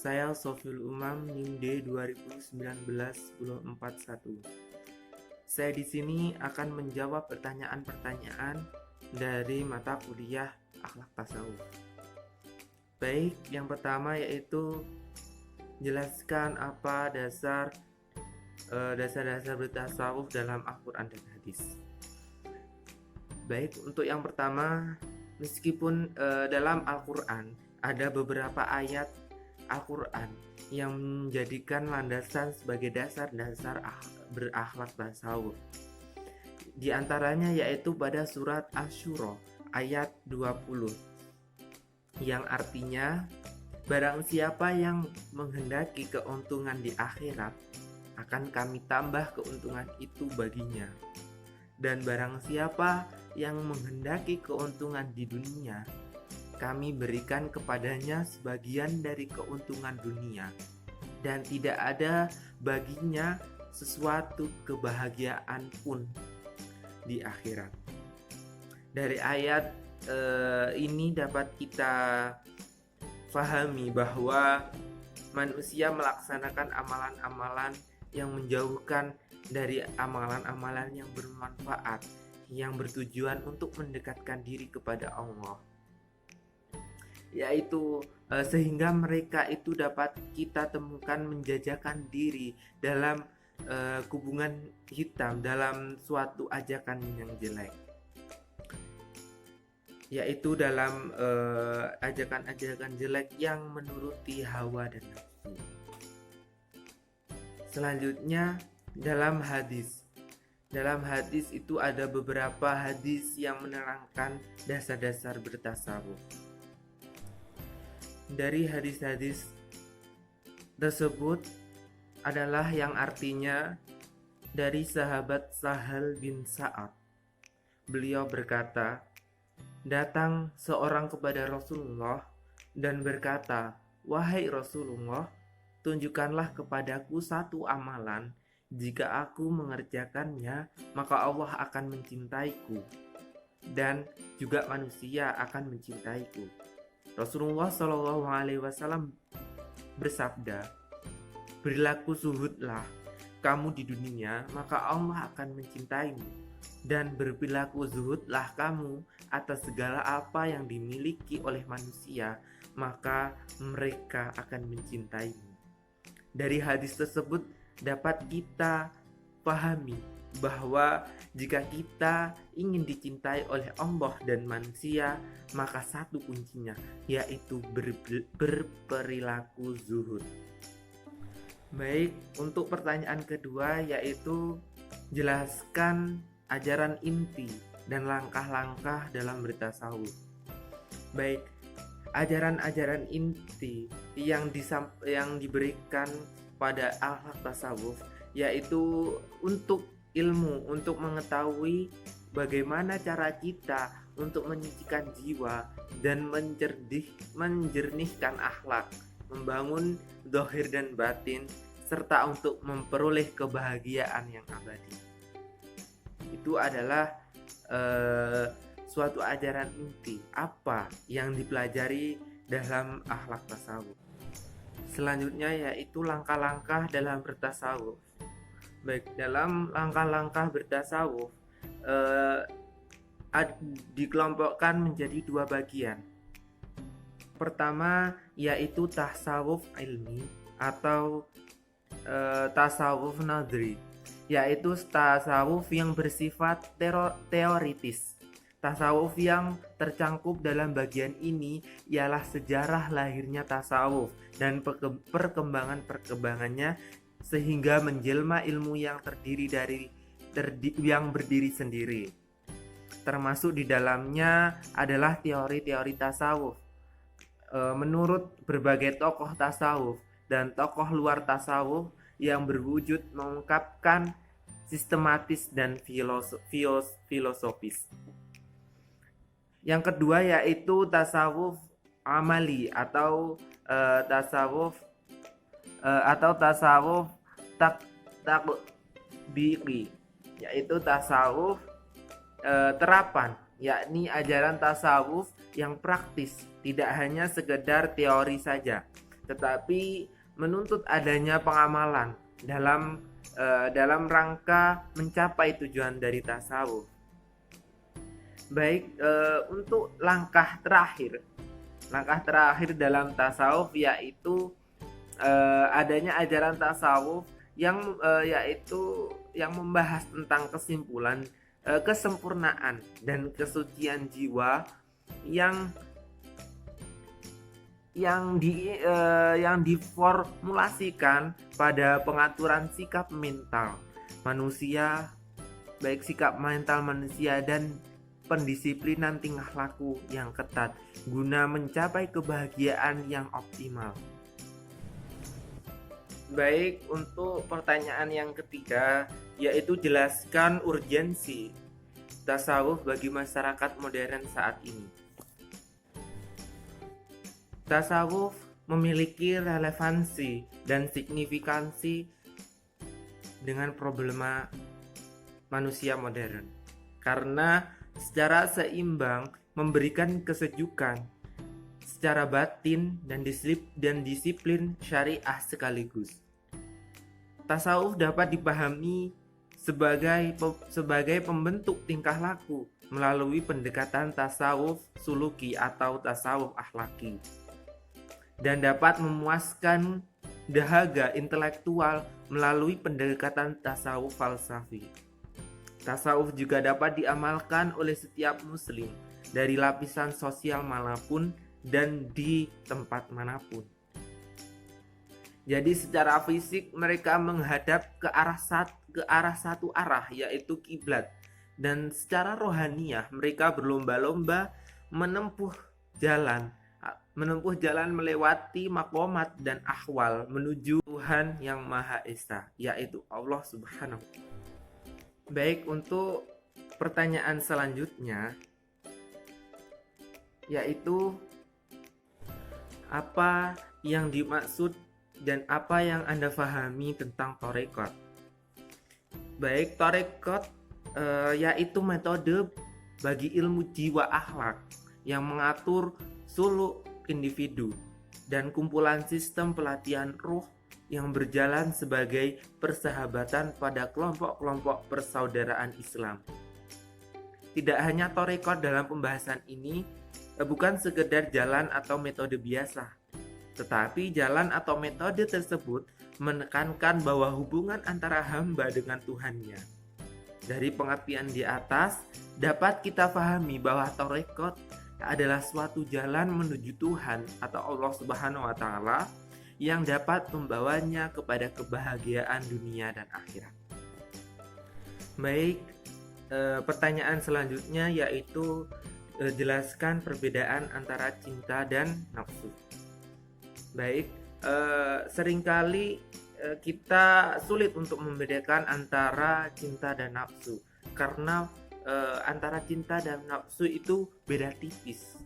saya Sofiul Umam NIM 2019-1041. Saya di sini akan menjawab pertanyaan-pertanyaan dari mata kuliah Akhlak Tasawuf. Baik, yang pertama yaitu jelaskan apa dasar-dasar bertasawuf dalam Al-Quran dan Hadis. Baik, untuk yang pertama, meskipun dalam Al-Quran ada beberapa ayat Al-Quran yang menjadikan landasan sebagai dasar-dasar berakhlak tasawuf. Di antaranya yaitu pada surat Asy-Syura ayat 20 yang artinya, barang siapa yang menghendaki keuntungan di akhirat, akan kami tambah keuntungan itu baginya. Dan barang siapa yang menghendaki keuntungan di dunia, kami berikan kepadanya sebagian dari keuntungan dunia, dan tidak ada baginya sesuatu kebahagiaan pun di akhirat. Dari ayat ini dapat kita fahami bahwa manusia melaksanakan amalan-amalan yang menjauhkan dari amalan-amalan yang bermanfaat, yang bertujuan untuk mendekatkan diri kepada Allah, yaitu sehingga mereka itu dapat kita temukan menjajakan diri dalam kubungan hitam, dalam suatu ajakan yang jelek, yaitu dalam ajakan-ajakan jelek yang menuruti hawa dan nafsu. Selanjutnya dalam hadis itu ada beberapa hadis yang menerangkan dasar-dasar bertasawuf. Dari hadis-hadis tersebut adalah yang artinya dari sahabat Sahal bin Sa'ad. Beliau berkata, datang seorang kepada Rasulullah dan berkata, "Wahai Rasulullah, tunjukkanlah kepadaku satu amalan. Jika aku mengerjakannya, maka Allah akan mencintaiku, dan juga manusia akan mencintaiku." Rasulullah SAW bersabda, "Berlaku zuhudlah kamu di dunia, maka Allah akan mencintaimu, dan berperilaku zuhudlah kamu atas segala apa yang dimiliki oleh manusia, maka mereka akan mencintaimu." Dari hadis tersebut dapat kita pahami bahwa jika kita ingin dicintai oleh Allah dan manusia, maka satu kuncinya yaitu berperilaku zuhud. Baik, untuk pertanyaan kedua yaitu jelaskan ajaran inti dan langkah-langkah dalam bertasawuf. Baik, ajaran-ajaran inti yang diberikan pada akhlak tasawuf yaitu untuk ilmu, untuk mengetahui bagaimana cara kita untuk menyucikan jiwa dan menjernihkan akhlak, membangun zahir dan batin, serta untuk memperoleh kebahagiaan yang abadi. Itu adalah suatu ajaran inti apa yang dipelajari dalam akhlak tasawuf. Selanjutnya yaitu langkah-langkah dalam bertasawuf. Baik, dalam langkah-langkah bertasawuf dikelompokkan menjadi dua bagian. Pertama yaitu tasawuf ilmi atau tasawuf nadri, yaitu tasawuf yang bersifat teoritis. Tasawuf yang tercangkup dalam bagian ini ialah sejarah lahirnya tasawuf dan perkembangannya sehingga menjelma ilmu yang yang berdiri sendiri. Termasuk di dalamnya adalah teori-teori tasawuf. Menurut berbagai tokoh tasawuf dan tokoh luar tasawuf yang berwujud mengungkapkan sistematis dan filosofis. Yang kedua yaitu tasawuf amali atau tasawuf takbiri, yaitu tasawuf terapan, yakni ajaran tasawuf yang praktis, tidak hanya sekedar teori saja. tetapi menuntut adanya pengamalan dalam rangka mencapai tujuan dari tasawuf. Baik, untuk langkah terakhir dalam tasawuf yaitu adanya ajaran tasawuf yang membahas tentang kesimpulan, kesempurnaan dan kesucian jiwa yang diformulasikan pada pengaturan sikap mental manusia, baik sikap mental manusia dan pendisiplinan tingkah laku yang ketat guna mencapai kebahagiaan yang optimal. Baik, untuk pertanyaan yang ketiga, yaitu jelaskan urgensi tasawuf bagi masyarakat modern saat ini. Tasawuf memiliki relevansi dan signifikansi dengan problema manusia modern karena secara seimbang memberikan kesejukan secara batin dan disiplin syariah sekaligus. Tasawuf dapat dipahami sebagai pembentuk tingkah laku melalui pendekatan tasawuf suluki atau tasawuf akhlaki, dan dapat memuaskan dahaga intelektual melalui pendekatan tasawuf falsafi. Tasawuf juga dapat diamalkan oleh setiap muslim dari lapisan sosial manapun dan di tempat manapun. Jadi secara fisik mereka menghadap ke arah satu arah, yaitu kiblat, dan secara rohaniah mereka berlomba-lomba menempuh jalan melewati makomat dan ahwal menuju Tuhan yang Maha Esa, yaitu Allah Subhanahu. Baik, untuk pertanyaan selanjutnya, yaitu apa yang dimaksud dan apa yang Anda pahami tentang tarekat. Baik, tarekat yaitu metode bagi ilmu jiwa akhlak yang mengatur suluk individu dan kumpulan sistem pelatihan ruh yang berjalan sebagai persahabatan pada kelompok-kelompok persaudaraan Islam. Tidak hanya tarekat dalam pembahasan ini bukan sekedar jalan atau metode biasa, tetapi jalan atau metode tersebut menekankan bahwa hubungan antara hamba dengan Tuhannya. Dari pengertian di atas dapat kita pahami bahwa tarekat adalah suatu jalan menuju Tuhan atau Allah Subhanahu wa Ta'ala yang dapat membawanya kepada kebahagiaan dunia dan akhirat. Baik, pertanyaan selanjutnya yaitu jelaskan perbedaan antara cinta dan nafsu. Baik, seringkali kita sulit untuk membedakan antara cinta dan nafsu karena antara cinta dan nafsu itu beda tipis.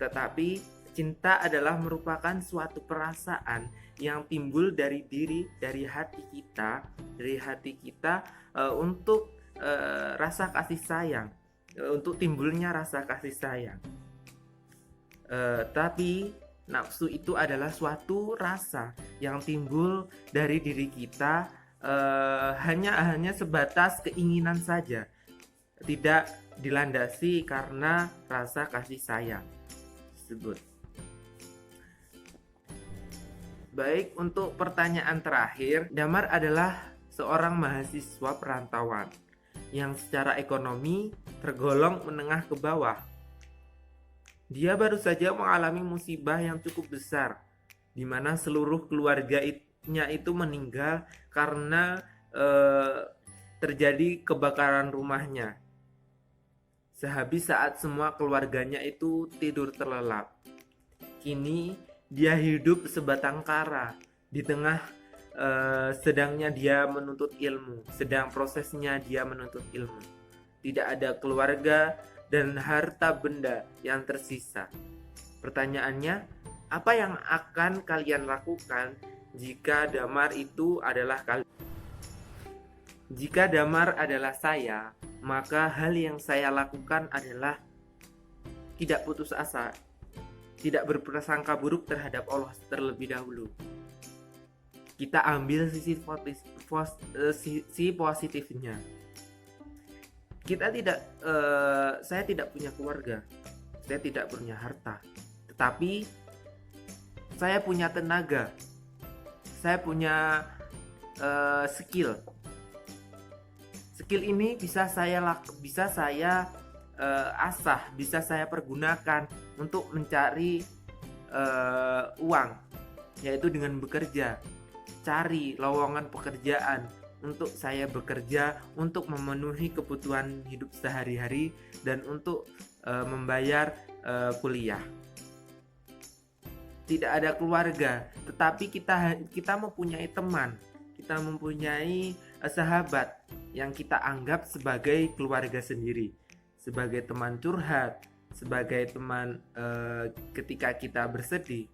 Tetapi cinta adalah merupakan suatu perasaan yang timbul dari hati kita untuk rasa kasih sayang, untuk timbulnya rasa kasih sayang. Tapi nafsu itu adalah suatu rasa yang timbul dari diri kita, hanya sebatas keinginan saja, tidak dilandasi karena rasa kasih sayang tersebut. Baik, untuk pertanyaan terakhir, Damar adalah seorang mahasiswa perantauan yang secara ekonomi tergolong menengah ke bawah. Dia baru saja mengalami musibah yang cukup besar, di mana seluruh keluarganya itu meninggal karena terjadi kebakaran rumahnya. Sehabis saat semua keluarganya itu tidur terlelap. Kini dia hidup sebatang kara di tengah sedangnya dia menuntut ilmu, sedang prosesnya dia menuntut ilmu. Tidak ada keluarga dan harta benda yang tersisa. Pertanyaannya, apa yang akan kalian lakukan jika Damar itu adalah kalian? Jika Damar adalah saya, maka hal yang saya lakukan adalah tidak putus asa. tidak berprasangka buruk terhadap Allah terlebih dahulu. Kita ambil sisi positifnya. Saya tidak punya keluarga, saya tidak punya harta, tetapi saya punya tenaga, saya punya skill. Skill ini bisa saya asah, bisa saya pergunakan untuk mencari uang, yaitu dengan bekerja. Cari lowongan pekerjaan untuk saya bekerja, untuk memenuhi kebutuhan hidup sehari-hari dan untuk membayar kuliah. Tidak ada keluarga, tetapi kita mempunyai teman, kita mempunyai sahabat yang kita anggap sebagai keluarga sendiri, sebagai teman curhat, sebagai teman ketika kita bersedih.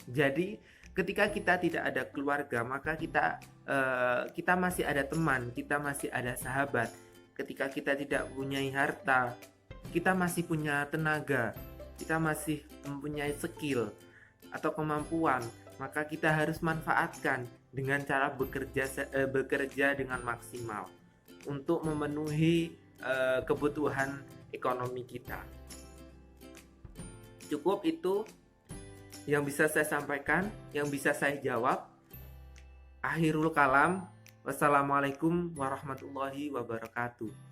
Jadi ketika kita tidak ada keluarga, maka kita masih ada teman, kita masih ada sahabat. Ketika kita tidak punya harta, kita masih punya tenaga, kita masih mempunyai skill atau kemampuan, maka kita harus manfaatkan dengan cara bekerja dengan maksimal untuk memenuhi kebutuhan ekonomi kita. Cukup itu yang bisa saya sampaikan, yang bisa saya jawab. Akhirul kalam. Wassalamualaikum warahmatullahi wabarakatuh.